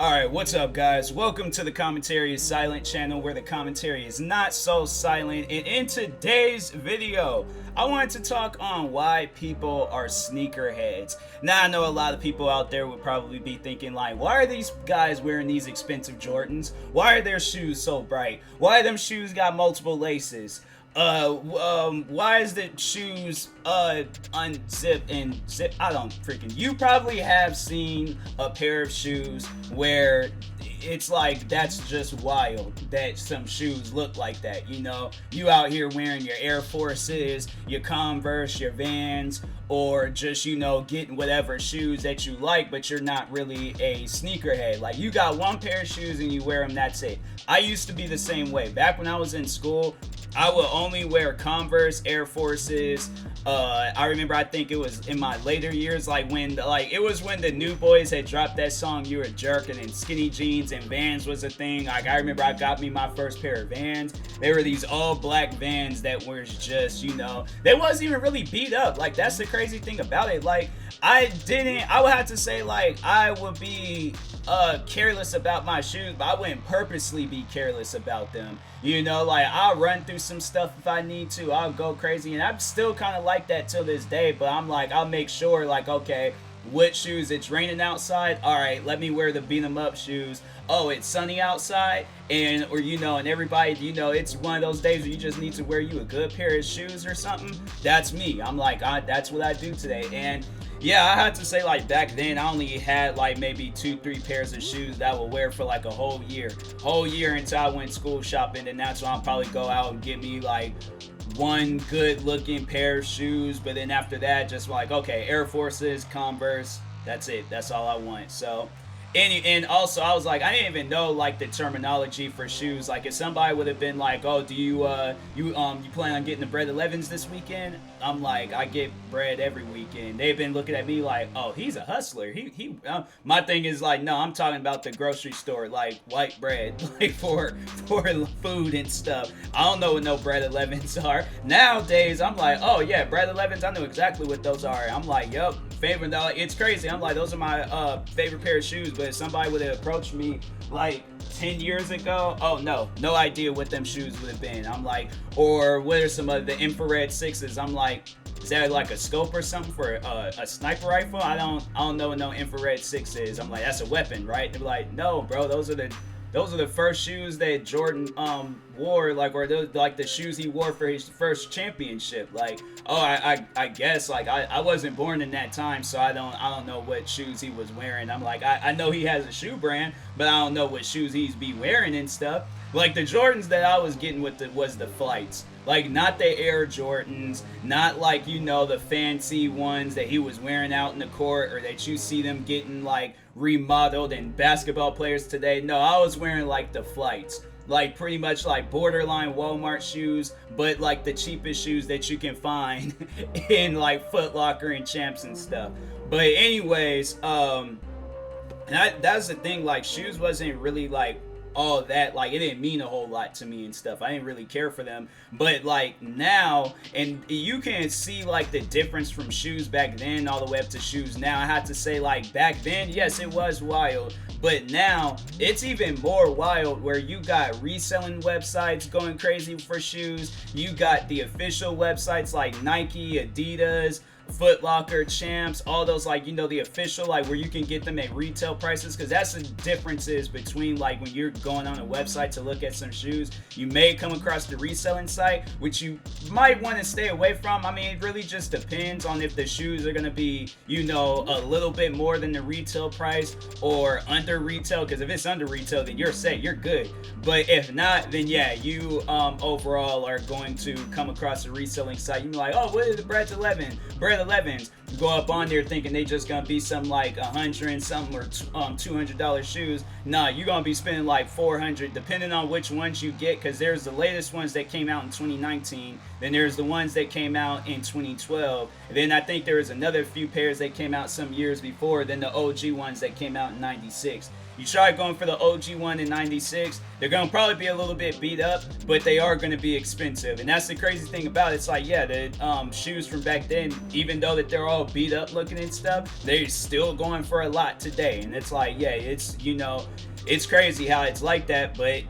Alright, what's up, guys? Welcome to the Commentary is Silent channel, where the commentary is not so silent. And in today's video, I wanted to talk on why people are sneakerheads. Now, I know a lot of people out there would probably be thinking, like, why are these guys wearing these expensive Jordans? Why are their shoes so bright? Why them shoes got multiple laces? Why is the shoes unzip and zip? I don't freaking. You probably have seen a pair of shoes where it's like, that's just wild that some shoes look like that. You know, you out here wearing your Air Forces, your Converse, your Vans, or just, you know, getting whatever shoes that you like, but you're not really a sneakerhead. Like, you got one pair of shoes and you wear them, that's it. I used to be the same way. Back when I was in school, I would only wear Converse, Air Forces. I remember, I think it was in my later years, like when it was when the New Boys had dropped that song "You a Jerk," and then skinny jeans and Vans was a thing. Like, I remember I got me my first pair of Vans. They were these all black Vans that were just, you know, they wasn't even really beat up. Like, that's the crazy thing about it. Like, I would have to say, like, I would be careless about my shoes, but I wouldn't purposely be careless about them. You know, like, I'll run through some stuff if I need to. I'll go crazy, and I'm still kind of like that till this day. But I'm like, I'll make sure, like, okay, what shoes? It's raining outside. All right, let me wear the beat 'em up shoes. Oh, it's sunny outside, and everybody, you know, it's one of those days where you just need to wear you a good pair of shoes or something. That's me. I'm like, that's what I do today. And yeah, I had to say, like, back then I only had like maybe 2-3 pairs of shoes that I would wear for like a whole year until I went school shopping. And that's when I'll probably go out and get me like one good looking pair of shoes. But then after that, just like, okay, Air Forces, Converse, that's it. That's all I want. So and also, I was like, I didn't even know like the terminology for shoes. Like, if somebody would have been like, oh, do you plan on getting the bread 11s this weekend? I'm like, I get bread every weekend. They've been looking at me like, oh, he's a hustler. My thing is like, no, I'm talking about the grocery store, like white bread, like for food and stuff. I don't know what no bread 11s are. Nowadays, I'm like, oh yeah, bread 11s. I know exactly what those are. I'm like, yup, favorite. It's crazy. I'm like, those are my favorite pair of shoes. But if somebody would have approached me like 10 years ago, oh no idea what them shoes would have been. I'm like, or what are some of the infrared sixes? I'm like, is that like a scope or something for a sniper rifle? I don't know what no infrared six is. I'm like, that's a weapon, right? They're like, no, bro, those are the first shoes that Jordan wore, like, or those, like the shoes he wore for his first championship. Like, oh, I guess, like, I wasn't born in that time, so I don't know what shoes he was wearing. I'm like, I know he has a shoe brand, but I don't know what shoes he's be wearing and stuff. Like, the Jordans that I was getting with was the flights. Like, not the Air Jordans, not like, you know, the fancy ones that he was wearing out in the court, or that you see them getting like remodeled and basketball players today. No, I was wearing like the flights. Like, pretty much like borderline Walmart shoes, but like the cheapest shoes that you can find in like Foot Locker and Champs and stuff. But anyways, that's the thing, like, shoes wasn't really like all that, like, it didn't mean a whole lot to me and stuff. I didn't really care for them. But like now, and you can see like the difference from shoes back then all the way up to shoes now. I have to say, like, back then, yes, it was wild, but now it's even more wild, where you got reselling websites going crazy for shoes. You got the official websites like Nike, Adidas, Foot Locker, Champs, all those, like, you know, the official, like, where you can get them at retail prices. Because that's the differences between, like, when you're going on a website to look at some shoes, you may come across the reselling site, which you might want to stay away from. I mean, it really just depends on if the shoes are going to be, you know, a little bit more than the retail price or under retail. Because if it's under retail, then you're set, you're good. But if not, then yeah, you overall are going to come across a reselling site. You're like, oh, what is the bread 11? Bread 11s. Go up on there thinking they just gonna be some like $100 and something or $200 shoes. Nah, you're gonna be spending like $400, depending on which ones you get. Because there's the latest ones that came out in 2019, then there's the ones that came out in 2012, and then I think there was another few pairs that came out some years before, then the OG ones that came out in 96. You try going for the OG one in 96, they're going to probably be a little bit beat up, but they are going to be expensive. And that's the crazy thing about it. It's like, yeah, the shoes from back then, even though that they're all beat up looking and stuff, they're still going for a lot today. And it's like, yeah, it's, you know, it's crazy how it's like that, but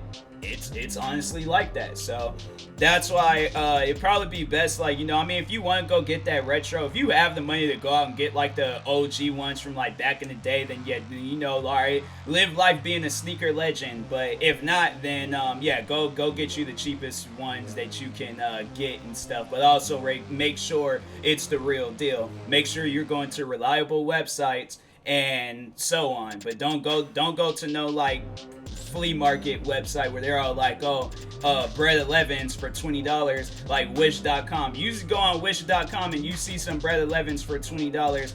it's honestly like that. So that's why it'd probably be best, like, you know, I mean, if you want to go get that retro, if you have the money to go out and get like the OG ones from like back in the day, then yeah, you know, all right, live life being a sneaker legend. But if not, then yeah, go get you the cheapest ones that you can get and stuff. But also make sure it's the real deal. Make sure you're going to reliable websites and so on. But don't go to no like flea market website where they're all like, oh, bread 11s for $20, like wish.com. You just go on wish.com and you see some bread 11s for $20.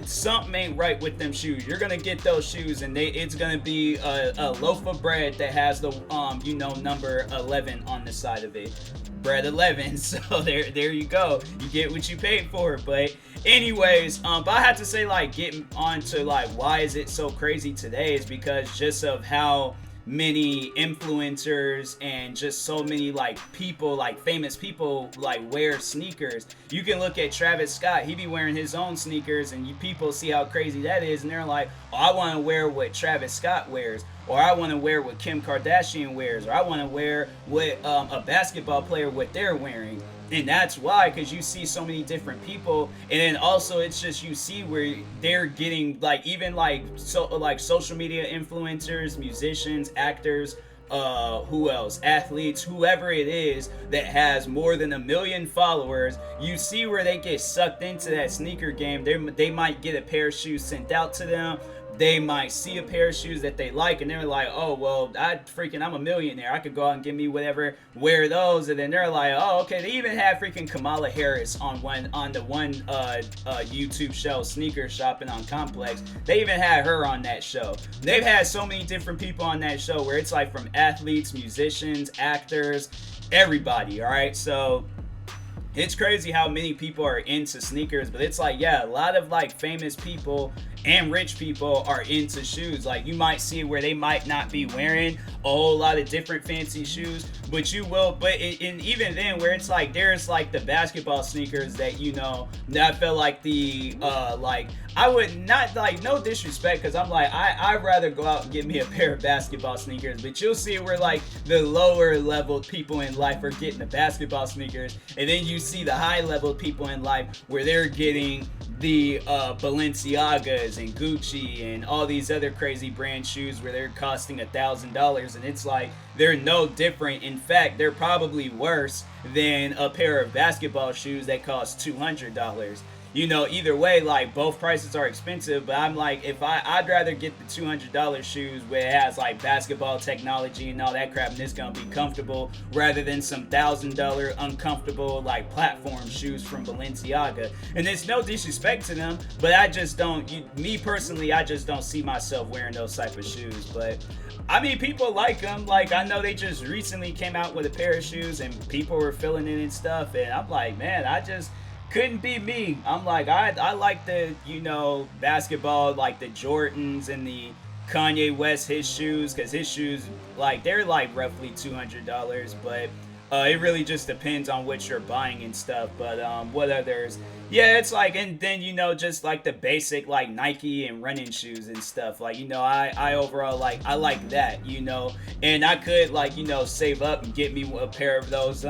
Something ain't right with them shoes. You're gonna get those shoes and it's gonna be a loaf of bread that has the you know, number 11 on the side of it. Bread 11. So there you go. You get what you paid for. But anyways, but I have to say, like, getting on to like why is it so crazy today is because just of how many influencers and just so many like people, like famous people, like wear sneakers. You can look at Travis Scott, he be wearing his own sneakers, and you people see how crazy that is, and they're like, oh, I want to wear what Travis Scott wears, or I want to wear what Kim Kardashian wears, or I want to wear what a basketball player, what they're wearing. And that's why, because you see so many different people, and then also it's just you see where they're getting like even like social media influencers, musicians, actors, who else, athletes, whoever it is that has more than 1 million followers. You see where they get sucked into that sneaker game. They might get a pair of shoes sent out to them. They might see a pair of shoes that they like, and they're like, oh, well, I'm a millionaire. I could go out and get me whatever, wear those. And then they're like, oh, okay. They even had freaking Kamala Harris on the one YouTube show, Sneaker Shopping on Complex. They even had her on that show. They've had so many different people on that show where it's like from athletes, musicians, actors, everybody, all right? So it's crazy how many people are into sneakers, but it's like, yeah, a lot of like famous people and rich people are into shoes. Like, you might see where they might not be wearing a whole lot of different fancy shoes, but you will. But and even then, where it's like there's like the basketball sneakers that, you know, that I feel like the like I would not, like, no disrespect, because I'm like I'd rather go out and get me a pair of basketball sneakers, but you'll see where like the lower level people in life are getting the basketball sneakers, and then you see the high level people in life where they're getting the Balenciagas and Gucci and all these other crazy brand shoes where they're costing $1,000, and it's like they're no different. In fact, they're probably worse than a pair of basketball shoes that cost $200. You know, either way, like, both prices are expensive, but I'm like, if I'd rather get the $200 shoes where it has like basketball technology and all that crap, and it's gonna be comfortable, rather than some $1,000 uncomfortable like platform shoes from Balenciaga. And it's no disrespect to them, but I just don't, me personally, I just don't see myself wearing those type of shoes. But I mean, people like them. Like, I know they just recently came out with a pair of shoes and people were feeling it and stuff, and I'm like, man, I just couldn't be me. I'm like, I like the, you know, basketball, like the Jordans and the Kanye West, his shoes, because his shoes, like, they're like roughly $200, but it really just depends on what you're buying and stuff. But what others, yeah, it's like, and then, you know, just like the basic like Nike and running shoes and stuff, like, you know, I overall like, I like that, you know, and I could, like, you know, save up and get me a pair of those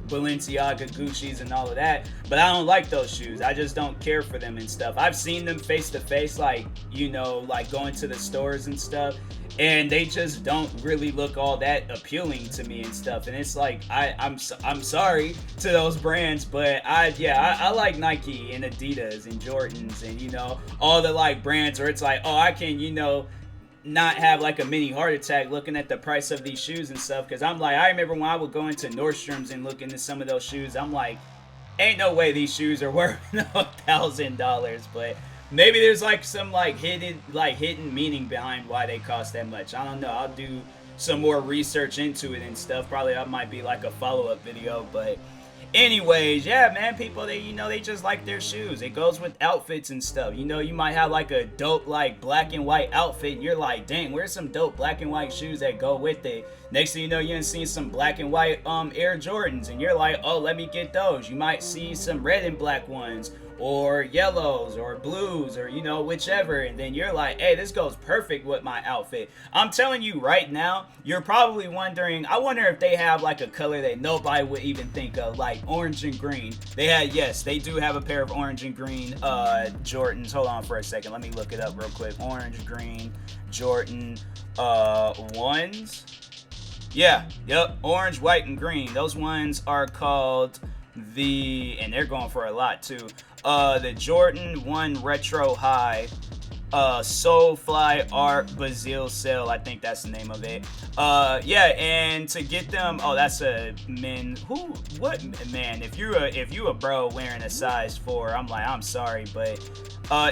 Balenciaga, Gucci's and all of that, but I don't like those shoes. I just don't care for them and stuff. I've seen them face to face, like, you know, like going to the stores and stuff, and they just don't really look all that appealing to me and stuff. And it's like, I'm sorry to those brands, but I like Nike and Adidas and Jordans and, you know, all the like brands where it's like, oh, I can, you know, not have like a mini heart attack looking at the price of these shoes and stuff. Because I'm like, I remember when I would go into Nordstrom's and look into some of those shoes, I'm like, ain't no way these shoes are worth $1,000. But maybe there's like some like hidden meaning behind why they cost that much. I don't know. I'll do some more research into it and stuff. Probably that might be like a follow-up video. But Anyways, yeah, man, people, they just like their shoes. It goes with outfits and stuff. You might have like a dope like black and white outfit and you're like, dang, where's some dope black and white shoes that go with it? Next thing you know, you're seeing some black and white Air Jordans and you're like, oh, let me get those. You might see some red and black ones or yellows or blues or whichever, and then you're like, hey, this goes perfect with my outfit. I'm telling you right now, you're probably wondering, I wonder if they have like a color that nobody would even think of, like orange and green. Yes, they do have a pair of orange and green Jordans. Hold on for a second, let me look it up real quick. Orange, green, Jordan ones. Yeah, yep, orange, white, and green. Those ones are called and they're going for a lot too. The Jordan 1 Retro High, Soulfly Art Bazil Cell, I think that's the name of it. Yeah, and to get them, oh, that's a men. What man? If you a bro wearing a size 4, I'm like, I'm sorry, but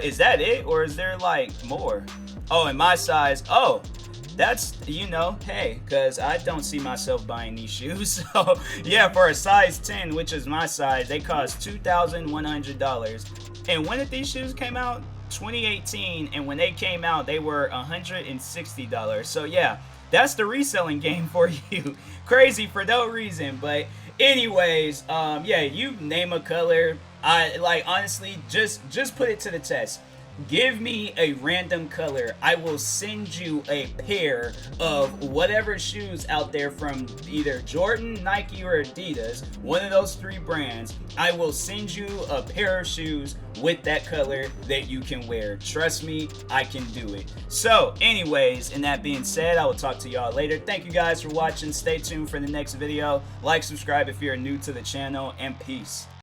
is that it, or is there like more? Oh, in my size, oh. That's, hey, because I don't see myself buying these shoes. So, yeah, for a size 10, which is my size, they cost $2,100. And when did these shoes came out? 2018. And when they came out, they were $160. So, yeah, that's the reselling game for you. Crazy for no reason. But anyways, yeah, you name a color. Honestly, just put it to the test. Give me a random color. I will send you a pair of whatever shoes out there from either Jordan, Nike, or Adidas, one of those 3 brands. I will send you a pair of shoes with that color that you can wear. Trust me, I can do it. So, anyways, and that being said, I will talk to y'all later. Thank you guys for watching. Stay tuned for the next video. Like, subscribe if you're new to the channel, and peace.